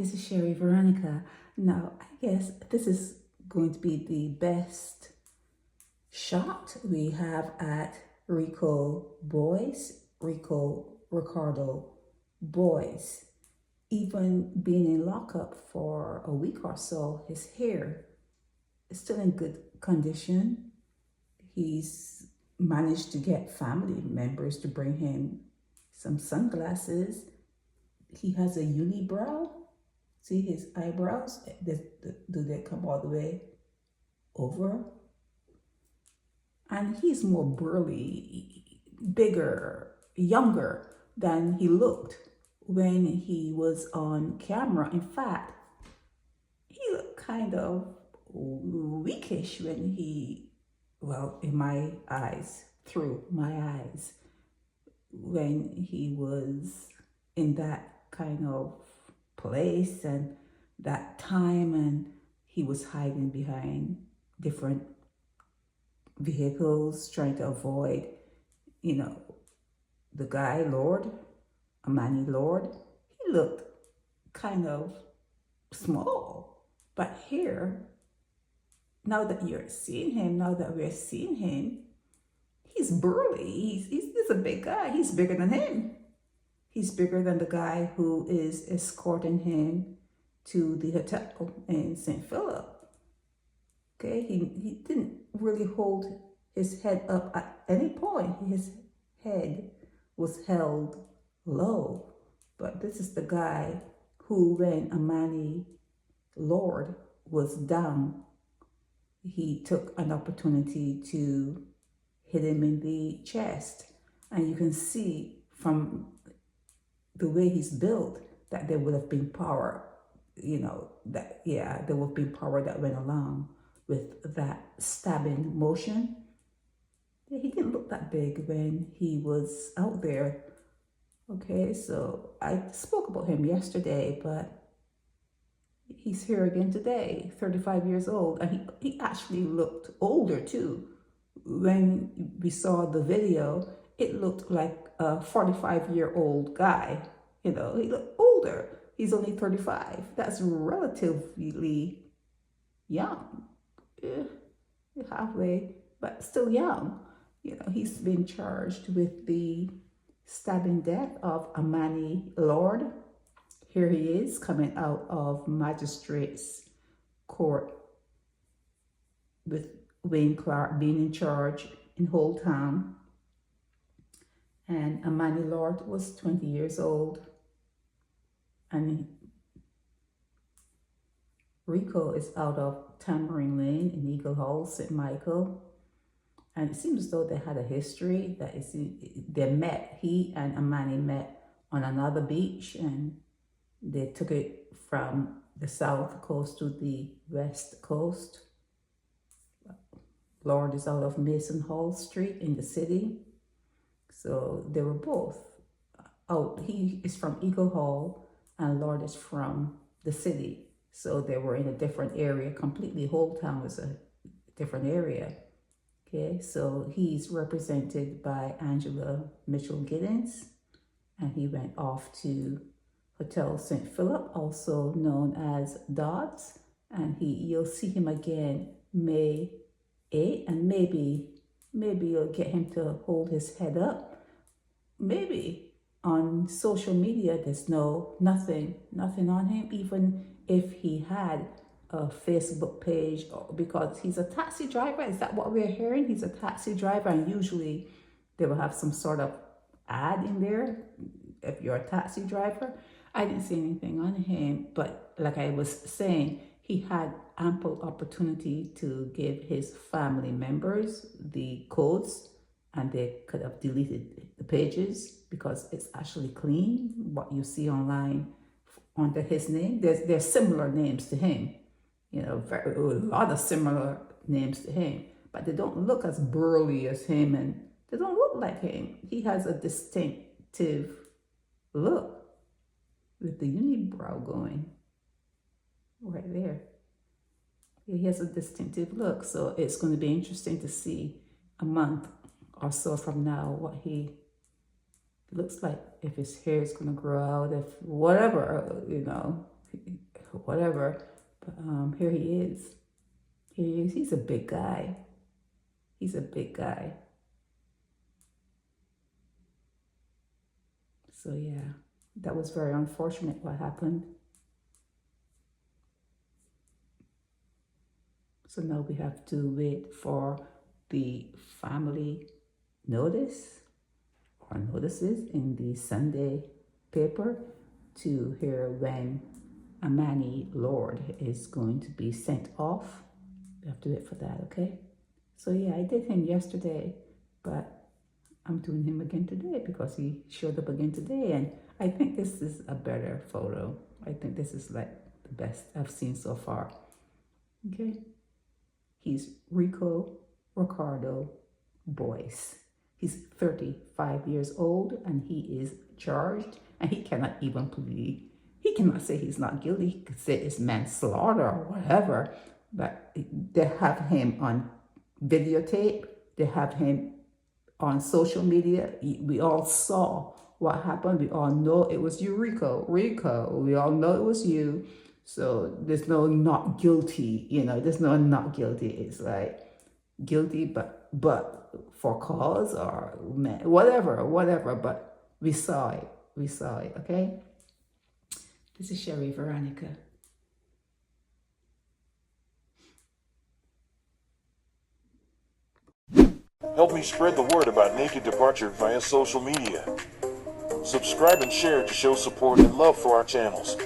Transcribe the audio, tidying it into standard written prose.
this is Sherry Veronica. Now, I guess this is going to be the best shot we have at Rico Ricardo Boyce. Even being in lockup for a week or so, his hair is still in good condition. He's managed to get family members to bring him some sunglasses. He has a unibrow. See his eyebrows? Do they come all the way over? And he's more burly, bigger, younger than he looked when he was on camera. In fact, he looked kind of weakish when he, well, in my eyes, through my eyes, when he was in that kind of place and that time, and he was hiding behind different vehicles trying to avoid, the guy, Amani Lord. He looked kind of small, but here, now that we're seeing him, he's burly. He's a big guy. He's bigger than him. He's bigger than the guy who is escorting him to the hotel in St. Philip. Okay, he didn't really hold his head up at any point. His head was held low. But this is the guy who, when Amani Lord was down, he took an opportunity to hit him in the chest. And you can see from the way he's built that there would have been power, there would have been power that went along with that stabbing motion. Yeah, he didn't look that big when he was out there. Okay, so I spoke about him yesterday, but he's here again today, 35 years old, and he actually looked older too. When we saw the video, it looked like a 45-year-old guy. He looked older. He's only 35. That's relatively young. Halfway, but still young. He's been charged with the stabbing death of Amani Lord. Here he is coming out of magistrate's court with Wayne Clark being in charge in whole town. And Amani Lord was 20 years old. And Rico is out of Tamarind Lane in Eagle Hall, St. Michael. And it seems as though they had a history, that he and Amani met on another beach, and they took it from the south coast to the west coast. Lord is out of Mason Hall Street in the city. So they were both out. He is from Eagle Hall and Lord is from the city. So they were in a different area completely. Whole town was a different area. Okay, so he's represented by Angela Mitchell Giddens, and he went off to Hotel St. Philip, also known as Dodds, and you'll see him again May 8th, and maybe you'll get him to hold his head up. Maybe on social media there's nothing on him, even if he had a Facebook page, because he's a taxi driver. Is that what we're hearing? He's a taxi driver, and usually they will have some sort of ad in there if you're a taxi driver. I didn't see anything on him, but like I was saying, he had ample opportunity to give his family members the codes, and they could have deleted the pages because it's actually clean. What you see online under his name, there's similar names to him. A lot of similar names to him, but they don't look as burly as him, and they don't look like him. He has a distinctive look with the unibrow going right there. He has a distinctive look, so it's going to be interesting to see a month or so from now what he looks like, if his hair is going to grow out, if whatever, or whatever. But here he is. Here he is. He's a big guy. He's a big guy. So yeah, that was very unfortunate what happened. So now we have to wait for the family notices in the Sunday paper to hear when Amani Lord is going to be sent off. We have to wait for that, okay? So yeah, I did him yesterday, but I'm doing him again today because he showed up again today, and I think this is a better photo. I think this is like the best I've seen so far. Okay? He's Rico Ricardo Boyce. He's 35 years old and he is charged, and he cannot even plead. He cannot say he's not guilty. He could say it's manslaughter or whatever, but they have him on videotape. They have him on social media. We all saw what happened. We all know it was you, Rico. We all know it was you. So there's no not guilty, there's no not guilty. It's like guilty, but for cause or whatever. But we saw it, okay? This is Sherry Veronica. Help me spread the word about Naked Departure via social media. Subscribe and share to show support and love for our channels.